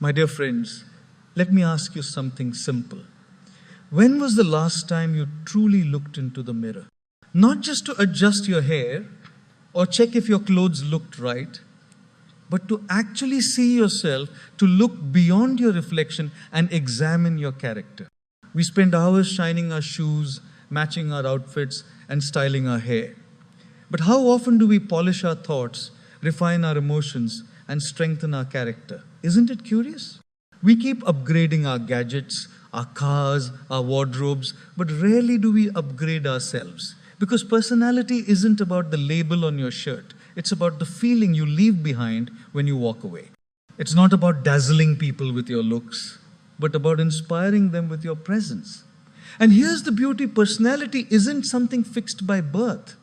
My dear friends, let me ask you something simple. When was the last time you truly looked into the mirror? Not just to adjust your hair or check if your clothes looked right, but to actually see yourself, to look beyond your reflection and examine your character. We spend hours shining our shoes, matching our outfits, and styling our hair. But how often do we polish our thoughts, refine our emotions, and strengthen our character? Isn't it curious? We keep upgrading our gadgets, our cars, our wardrobes, but rarely do we upgrade ourselves. Because personality isn't about the label on your shirt. It's about the feeling you leave behind when you walk away. It's not about dazzling people with your looks, but about inspiring them with your presence. And here's the beauty: personality isn't something fixed by birth.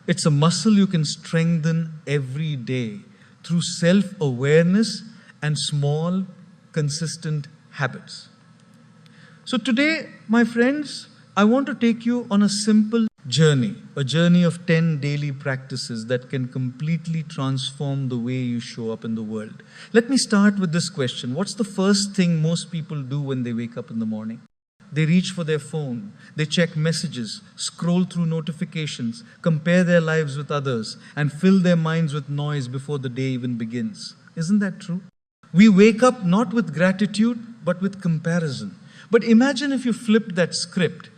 It's a muscle you can strengthen every day through self-awareness and small, consistent habits. So today, my friends, I want to take you on a simple journey, a journey of 10 daily practices that can completely transform the way you show up in the world. Let me start with this question. What's the first thing most people do when they wake up in the morning? They reach for their phone, they check messages, scroll through notifications, compare their lives with others, and fill their minds with noise before the day even begins. Isn't that true? We wake up not with gratitude, but with comparison. But imagine if you flipped that script.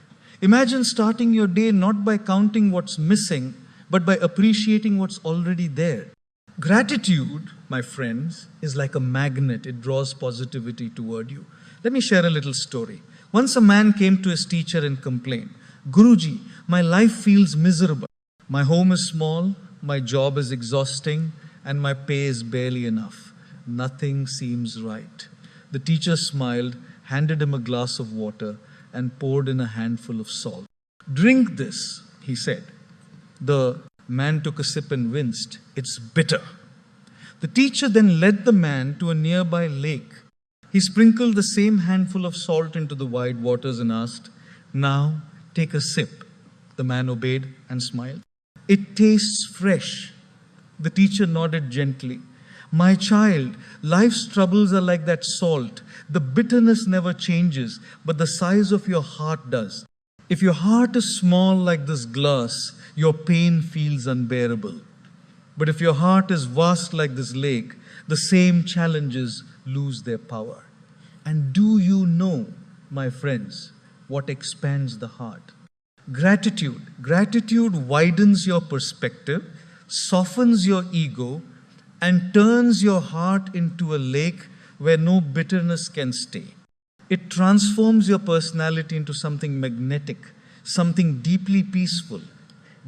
Imagine starting your day not by counting what's missing, but by appreciating what's already there. Gratitude, my friends, is like a magnet. It draws positivity toward you. Let me share a little story. Once a man came to his teacher and complained, "Guruji, my life feels miserable. My home is small, my job is exhausting, and my pay is barely enough. Nothing seems right." The teacher smiled, handed him a glass of water, and poured in a handful of salt. "Drink this," he said. The man took a sip and winced. "It's bitter." The teacher then led the man to a nearby lake. He sprinkled the same handful of salt into the wide waters and asked, "Now take a sip." The man obeyed and smiled. "It tastes fresh." The teacher nodded gently. "My child, life's troubles are like that salt. The bitterness never changes, but the size of your heart does. If your heart is small like this glass, your pain feels unbearable. But if your heart is vast like this lake, the same challenges lose their power." And do you know, my friends, what expands the heart? Gratitude. Gratitude widens your perspective, softens your ego, and turns your heart into a lake where no bitterness can stay. It transforms your personality into something magnetic, something deeply peaceful.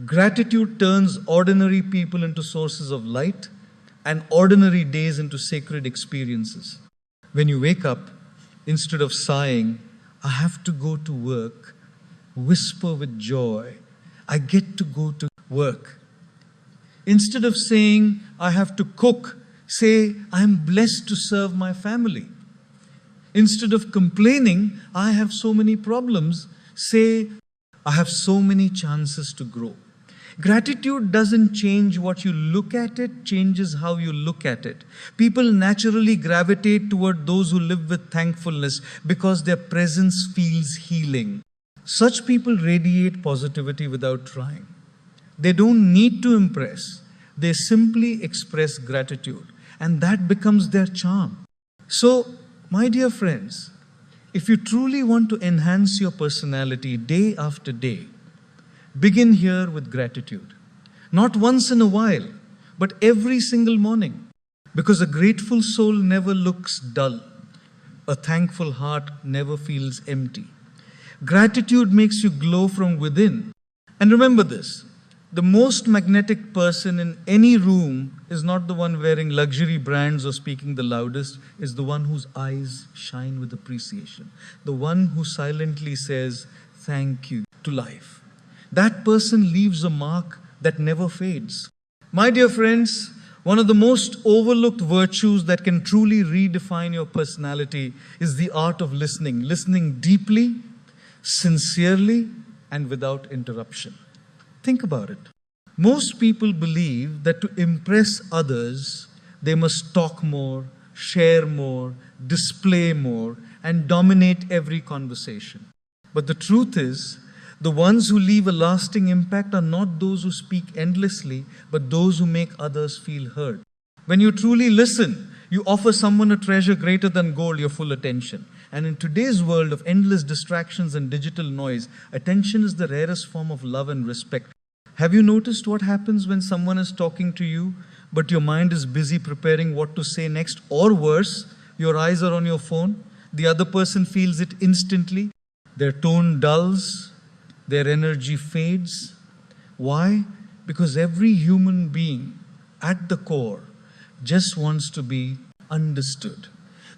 Gratitude turns ordinary people into sources of light and ordinary days into sacred experiences. When you wake up, instead of sighing, "I have to go to work," whisper with joy, "I get to go to work." Instead of saying, "I have to cook," say, "I am blessed to serve my family." Instead of complaining, "I have so many problems," say, "I have so many chances to grow." Gratitude doesn't change what you look at, it changes how you look at it. People naturally gravitate toward those who live with thankfulness because their presence feels healing. Such people radiate positivity without trying. They don't need to impress. They simply express gratitude, and that becomes their charm. So, my dear friends, if you truly want to enhance your personality day after day, begin here with gratitude. Not once in a while, but every single morning. Because a grateful soul never looks dull. A thankful heart never feels empty. Gratitude makes you glow from within. And remember this, the most magnetic person in any room is not the one wearing luxury brands or speaking the loudest, is the one whose eyes shine with appreciation. The one who silently says, "Thank you," to life. That person leaves a mark that never fades. My dear friends, one of the most overlooked virtues that can truly redefine your personality is the art of listening. Listening deeply, sincerely, and without interruption. Think about it. Most people believe that to impress others, they must talk more, share more, display more, and dominate every conversation. But the truth is, the ones who leave a lasting impact are not those who speak endlessly, but those who make others feel heard. When you truly listen, you offer someone a treasure greater than gold, your full attention. And in today's world of endless distractions and digital noise, attention is the rarest form of love and respect. Have you noticed what happens when someone is talking to you, but your mind is busy preparing what to say next? Or worse, your eyes are on your phone. The other person feels it instantly. Their tone dulls. Their energy fades. Why? Because every human being at the core just wants to be understood.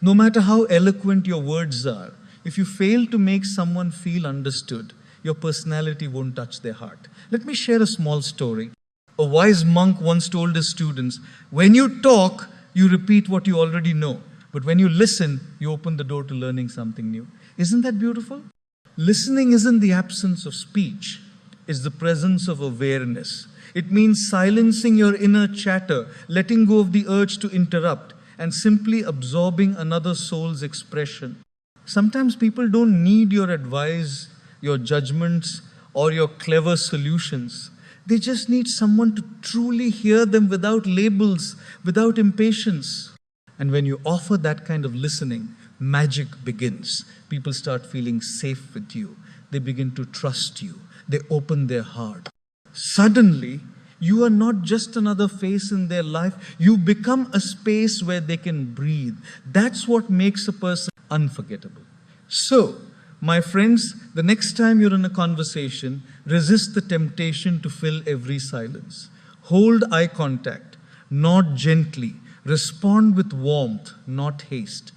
No matter how eloquent your words are, if you fail to make someone feel understood, your personality won't touch their heart. Let me share a small story. A wise monk once told his students, when you talk, you repeat what you already know. But when you listen, you open the door to learning something new. Isn't that beautiful? Listening isn't the absence of speech. It's the presence of awareness. It means silencing your inner chatter, letting go of the urge to interrupt, and simply absorbing another soul's expression. Sometimes people don't need your advice, your judgments, or your clever solutions. They just need someone to truly hear them without labels, without impatience. And when you offer that kind of listening, magic begins. People start feeling safe with you. They begin to trust you. They open their heart. Suddenly, you are not just another face in their life. You become a space where they can breathe. That's what makes a person unforgettable. So, my friends, the next time you're in a conversation, resist the temptation to fill every silence. Hold eye contact, nod gently. Respond with warmth, not haste.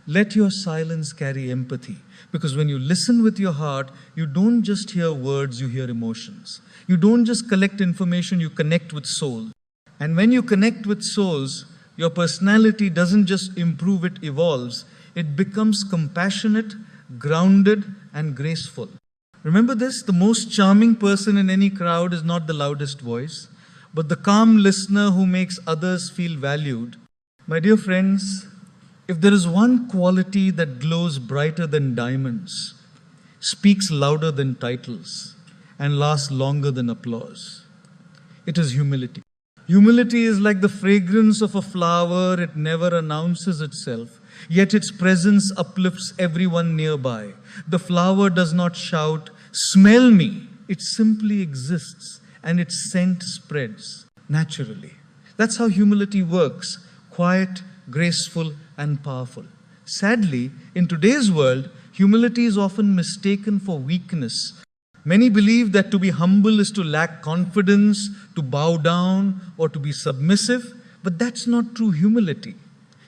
Let your silence carry empathy. Because when you listen with your heart, you don't just hear words, you hear emotions. You don't just collect information, you connect with soul. And when you connect with souls, your personality doesn't just improve, it evolves. It becomes compassionate, grounded, and graceful. Remember this, the most charming person in any crowd is not the loudest voice, but the calm listener who makes others feel valued. My dear friends, if there is one quality that glows brighter than diamonds, speaks louder than titles, and lasts longer than applause, it is humility. Humility is like the fragrance of a flower. It never announces itself, yet its presence uplifts everyone nearby. The flower does not shout, "Smell me." It simply exists, and its scent spreads naturally. That's how humility works, quiet, graceful, and powerful. Sadly, in today's world, humility is often mistaken for weakness. Many believe that to be humble is to lack confidence, to bow down, or to be submissive, but that's not true humility.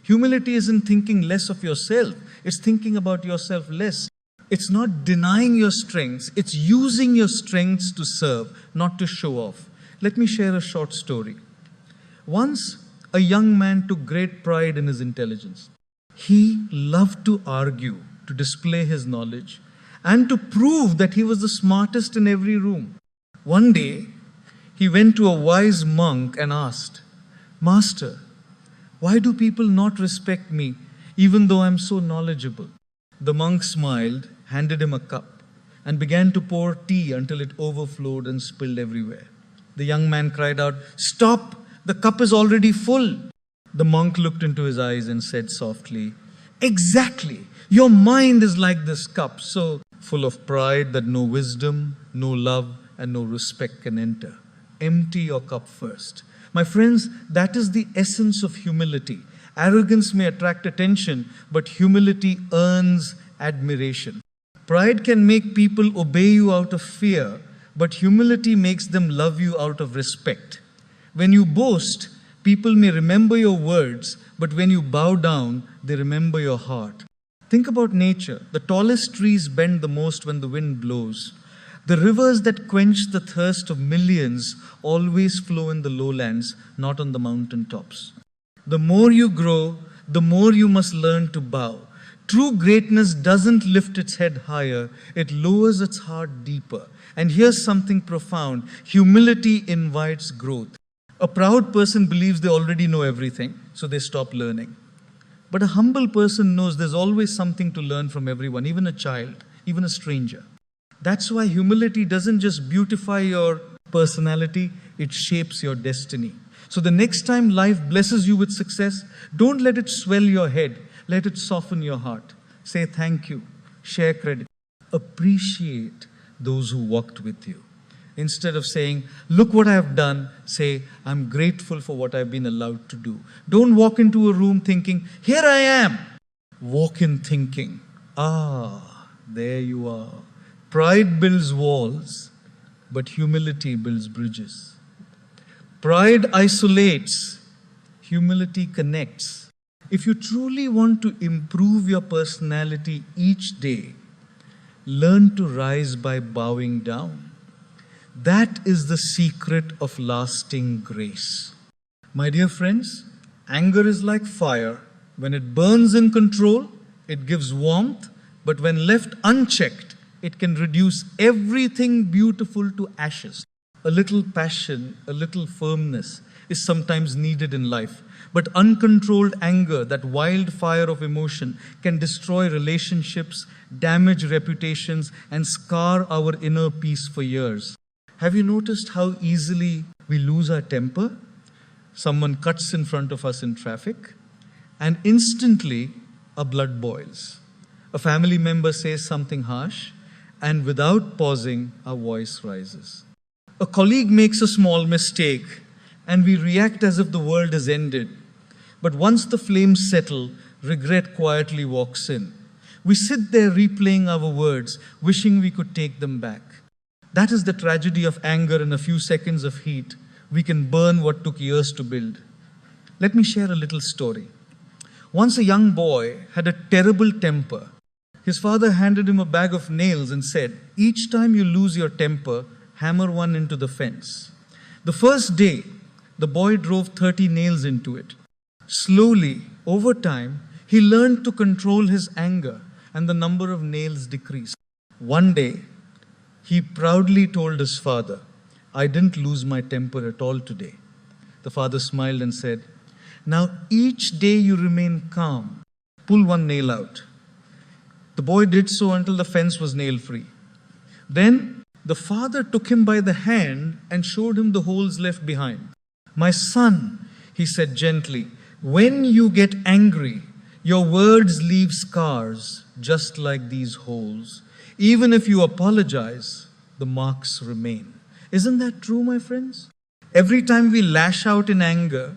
Humility isn't thinking less of yourself, it's thinking about yourself less. It's not denying your strengths, it's using your strengths to serve, not to show off. Let me share a short story. Once, a young man took great pride in his intelligence. He loved to argue, to display his knowledge, and to prove that he was the smartest in every room. One day, he went to a wise monk and asked, "Master, why do people not respect me even though I'm so knowledgeable?" The monk smiled, handed him a cup, and began to pour tea until it overflowed and spilled everywhere. The young man cried out, "Stop! The cup is already full." The monk looked into his eyes and said softly, "Exactly! Your mind is like this cup, so full of pride that no wisdom, no love, and no respect can enter. Empty your cup first." My friends, that is the essence of humility. Arrogance may attract attention, but humility earns admiration. Pride can make people obey you out of fear, but humility makes them love you out of respect. When you boast, people may remember your words, but when you bow down, they remember your heart. Think about nature. The tallest trees bend the most when the wind blows. The rivers that quench the thirst of millions always flow in the lowlands, not on the mountain tops. The more you grow, the more you must learn to bow. True greatness doesn't lift its head higher, it lowers its heart deeper. And here's something profound. Humility invites growth. A proud person believes they already know everything, so they stop learning. But a humble person knows there's always something to learn from everyone, even a child, even a stranger. That's why humility doesn't just beautify your personality, it shapes your destiny. So the next time life blesses you with success, don't let it swell your head. Let it soften your heart. Say thank you. Share credit. Appreciate those who walked with you. Instead of saying, look what I have done, say, I'm grateful for what I've been allowed to do. Don't walk into a room thinking, here I am. Walk in thinking, there you are. Pride builds walls, but humility builds bridges. Pride isolates, humility connects. If you truly want to improve your personality each day, learn to rise by bowing down. That is the secret of lasting grace. My dear friends, anger is like fire. When it burns in control, it gives warmth, but when left unchecked, it can reduce everything beautiful to ashes. A little passion, a little firmness is sometimes needed in life. But uncontrolled anger, that wildfire of emotion, can destroy relationships, damage reputations, and scar our inner peace for years. Have you noticed how easily we lose our temper? Someone cuts in front of us in traffic, and instantly our blood boils. A family member says something harsh, and without pausing, our voice rises. A colleague makes a small mistake, and we react as if the world has ended. But once the flames settle, regret quietly walks in. We sit there replaying our words, wishing we could take them back. That is the tragedy of anger. In a few seconds of heat, we can burn what took years to build. Let me share a little story. Once a young boy had a terrible temper. His father handed him a bag of nails and said, each time you lose your temper, hammer one into the fence. The first day, the boy drove 30 nails into it. Slowly, over time, he learned to control his anger, and the number of nails decreased. One day, he proudly told his father, I didn't lose my temper at all today. The father smiled and said, now each day you remain calm, pull one nail out. The boy did so until the fence was nail-free. Then the father took him by the hand and showed him the holes left behind. My son, he said gently, when you get angry, your words leave scars just like these holes. Even if you apologize, the marks remain. Isn't that true, my friends? Every time we lash out in anger,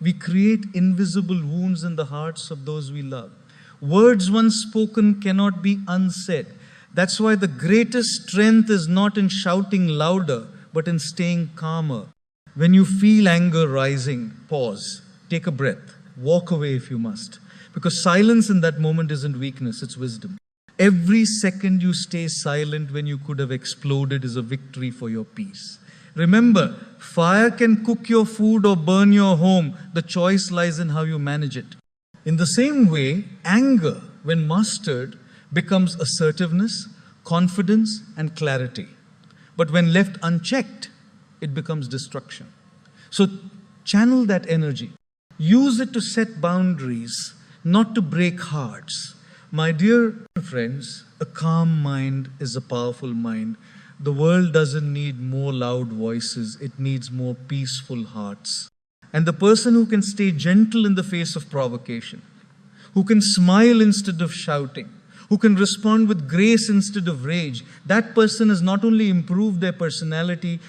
we create invisible wounds in the hearts of those we love. Words once spoken cannot be unsaid. That's why the greatest strength is not in shouting louder, but in staying calmer. When you feel anger rising, pause, take a breath, walk away if you must. Because silence in that moment isn't weakness, it's wisdom. Every second you stay silent when you could have exploded is a victory for your peace. Remember, fire can cook your food or burn your home. The choice lies in how you manage it. In the same way, anger, when mastered, becomes assertiveness, confidence, and clarity. But when left unchecked, it becomes destruction. So channel that energy. Use it to set boundaries, not to break hearts. My dear friends, a calm mind is a powerful mind. The world doesn't need more loud voices, it needs more peaceful hearts. And the person who can stay gentle in the face of provocation, who can smile instead of shouting, who can respond with grace instead of rage, that person has not only improved their personality,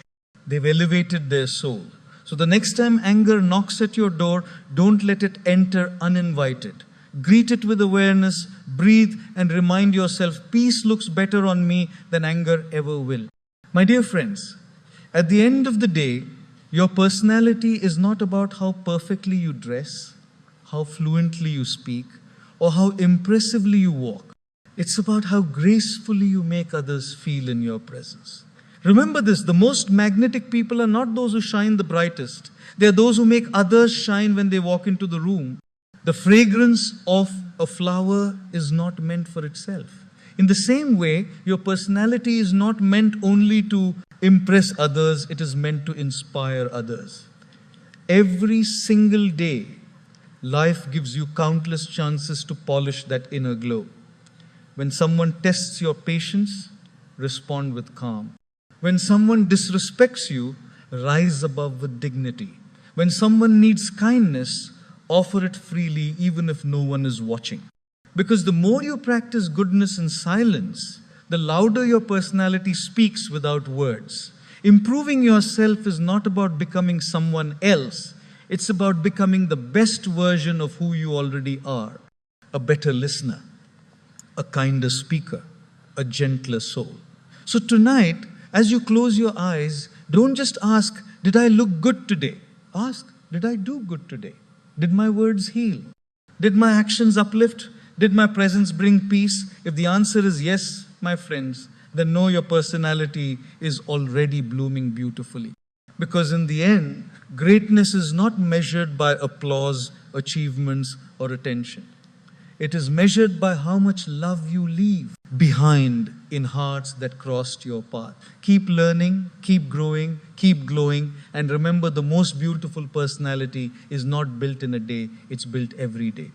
they've elevated their soul. So the next time anger knocks at your door, don't let it enter uninvited. Greet it with awareness, breathe, and remind yourself, peace looks better on me than anger ever will. My dear friends, at the end of the day, your personality is not about how perfectly you dress, how fluently you speak, or how impressively you walk. It's about how gracefully you make others feel in your presence. Remember this, the most magnetic people are not those who shine the brightest. They are those who make others shine when they walk into the room. The fragrance of a flower is not meant for itself. In the same way, your personality is not meant only to impress others, it is meant to inspire others. Every single day, life gives you countless chances to polish that inner glow. When someone tests your patience, respond with calm. When someone disrespects you, rise above with dignity. When someone needs kindness, offer it freely even if no one is watching. Because the more you practice goodness in silence, the louder your personality speaks without words. Improving yourself is not about becoming someone else. It's about becoming the best version of who you already are. A better listener, a kinder speaker, a gentler soul. So tonight, as you close your eyes, don't just ask, did I look good today? Ask, did I do good today? Did my words heal? Did my actions uplift? Did my presence bring peace? If the answer is yes, my friends, then know your personality is already blooming beautifully. Because in the end, greatness is not measured by applause, achievements, or attention. It is measured by how much love you leave behind in hearts that crossed your path. Keep learning, keep growing, keep glowing, and remember the most beautiful personality is not built in a day, it's built every day.